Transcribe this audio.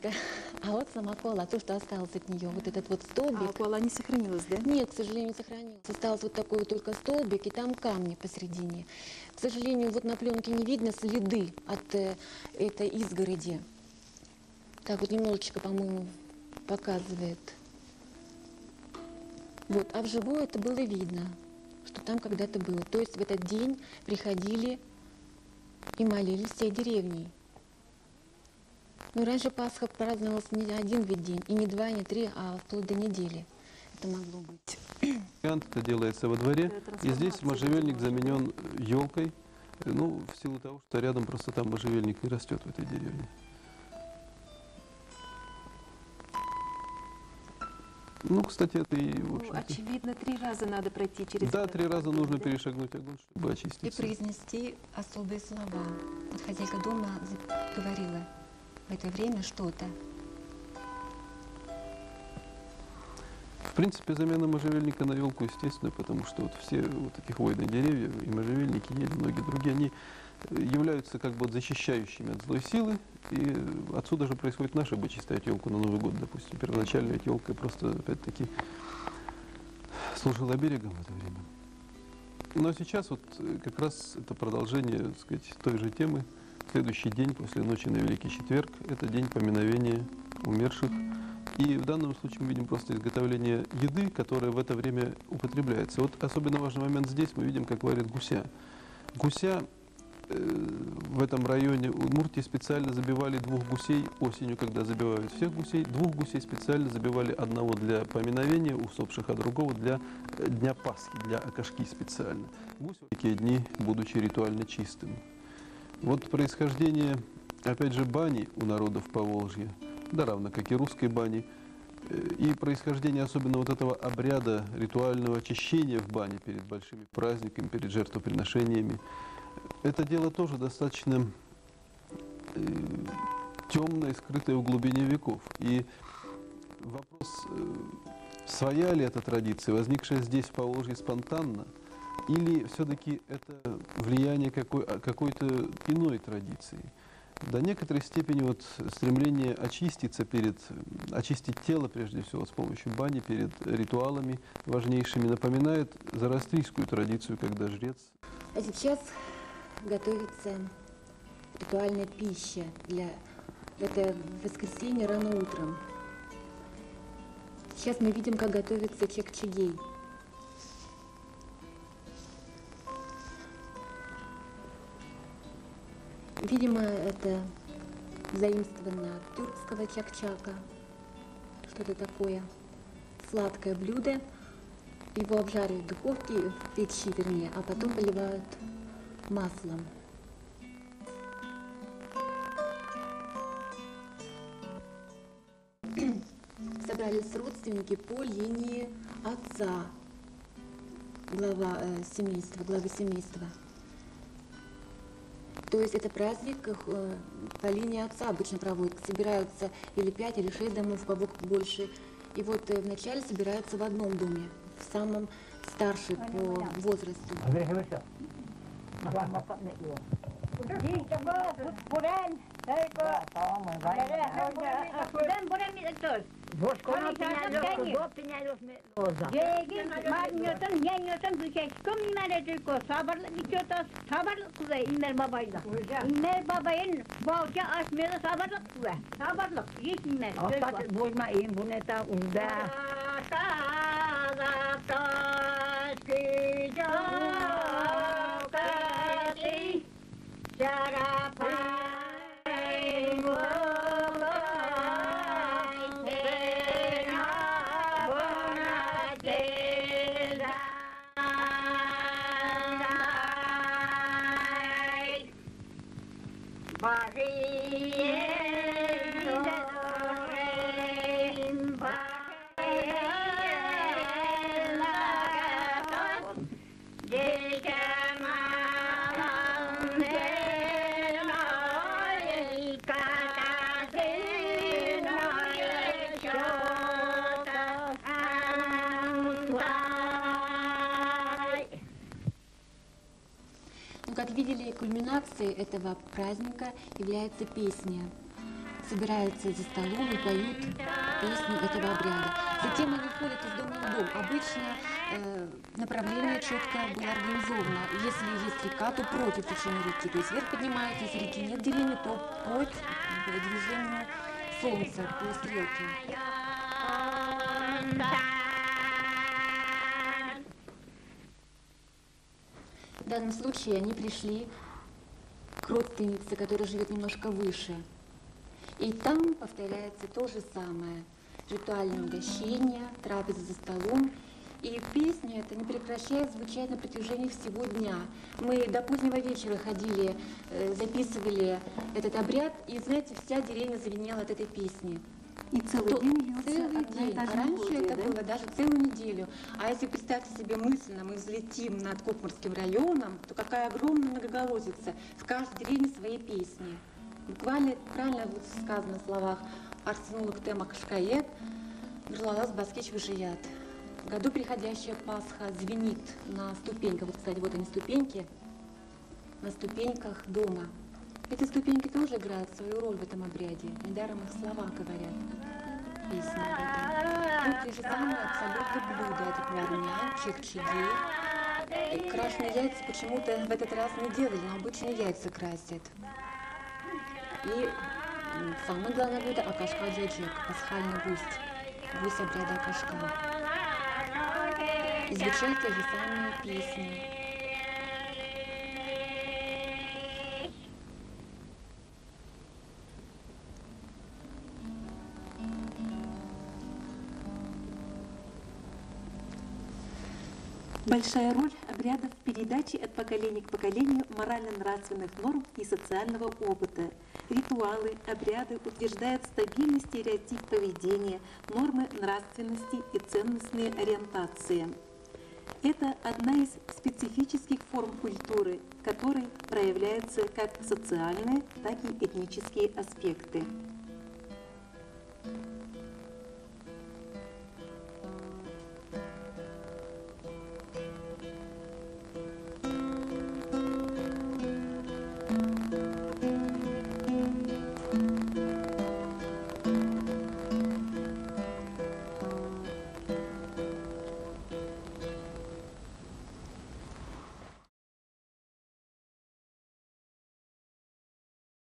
елочка, а вот сама куала, то, что осталось от нее, вот этот вот столбик. А куала не сохранилась, да? Нет, к сожалению, не сохранилось. Остался вот такой вот только столбик, и там камни посередине. К сожалению, вот на пленке не видно следы от этой изгороди. Так вот немножечко, по-моему, показывает. Вот, а вживую это было видно, что там когда-то было. То есть в этот день приходили и молились всей деревней. Но раньше Пасха праздновалась не один ведь день, и не два, и не три, а вплоть до недели. Это могло быть. Это делается во дворе, и здесь можжевельник заменен елкой, ну, в силу того, что рядом просто там можжевельник не растет в этой деревне. Ну, кстати, это и, в общем-то... Очевидно, 3 раза надо пройти через... Да, этот 3 раза огонь, нужно да? перешагнуть огонь, чтобы И очиститься. произнести особые слова. Вот хозяйка дома говорила в это время что-то. В принципе, замена можжевельника на елку естественная, потому что вот все вот эти хвойные деревья, и можжевельники, и многие другие, они являются как бы защищающими от злой силы, и отсюда же происходит наш обычай ставить елку на Новый год, допустим. Первоначально ведь елка просто, опять-таки, служила берегом в это время. Но сейчас вот как раз это продолжение, так сказать, той же темы. Следующий день после ночи на Великий Четверг – это день поминовения умерших. И в данном случае мы видим просто изготовление еды, которая в это время употребляется. Вот особенно важный момент здесь, мы видим, как варят гуся. Гуся в этом районе Удмуртии специально забивали 2 гусей осенью, когда забивают всех гусей. 2 гусей специально забивали, одного для поминовения усопших, а другого для Дня Пасхи, для акашки специально. Гусь в такие дни, будучи ритуально чистым. Вот происхождение, опять же, бани у народов Поволжья, да равно как и русской бани, и происхождение особенно вот этого обряда ритуального очищения в бане перед большими праздниками, перед жертвоприношениями, это дело тоже достаточно темное, скрытое в глубине веков. И вопрос, своя ли эта традиция, возникшая здесь в Поволжье спонтанно, или все-таки это влияние какой-то иной традиции. До некоторой степени вот стремление очиститься очистить тело, прежде всего, с помощью бани, перед ритуалами важнейшими, напоминает зороастрийскую традицию, когда жрец... А сейчас готовится ритуальная пища для это воскресенье рано утром. Сейчас мы видим, как готовится чек-чегей. Видимо, это заимствовано от тюркского чак-чака, что-то такое сладкое блюдо. Его обжаривают в духовке, в печи, вернее, а потом поливают маслом. Собрались родственники по линии отца, главы семейства. То есть это праздник по линии отца обычно проводят. Собираются или 5, или 6 домов, кого больше. И вот вначале собираются в одном доме, в самом старший по возрасту. Как видели, кульминацией этого праздника является песня собираются за столом и поют песню этого обряда. Затем они ходят из дома в дом. Обычно направление четко было организовано. Если есть река, то против течения реки. То есть вверх поднимается, если реки нет деревни, то по движению солнца, по стрелке. В данном случае они пришли к родственнице, которая живет немножко выше. И там повторяется то же самое. Ритуальное угощение, трапеза за столом. И песня эта не прекращает звучать на протяжении всего дня. Мы до позднего вечера ходили, записывали этот обряд, и, знаете, вся деревня звенела от этой песни. И целый день льется Целый одна и день. та А же раньше мелодия, это да? было даже целую неделю. А если представьте себе мысленно, мы взлетим над Кокмарским районом, то какая огромная многоголосица. В каждой деревне свои песни. Буквально, правильно вот сказано в словах «Арсенулык тема кашкает, Грлалас баскич выжият». В году приходящая Пасха звенит на ступеньках. Вот, кстати, вот они ступеньки, на ступеньках дома. Эти ступеньки тоже играют свою роль в этом обряде. Недаром их слова говорят. Песни об этом. Тут те же самые абсолютно блюда. Это плавня, чехчиги. И крашеные яйца почему-то в этот раз не делали, но обычно яйца красят. И самое главное блюдо – акашка джеджек, пасхальный гусь. Гусь обряда акашка. И звучат те же самые песни. Большая роль обрядов в передаче от поколения к поколению морально-нравственных норм и социального опыта. Ритуалы, обряды утверждают стабильный стереотип поведения, нормы нравственности и ценностные ориентации. Это одна из специфических форм культуры, в которой проявляются как социальные, так и этнические аспекты.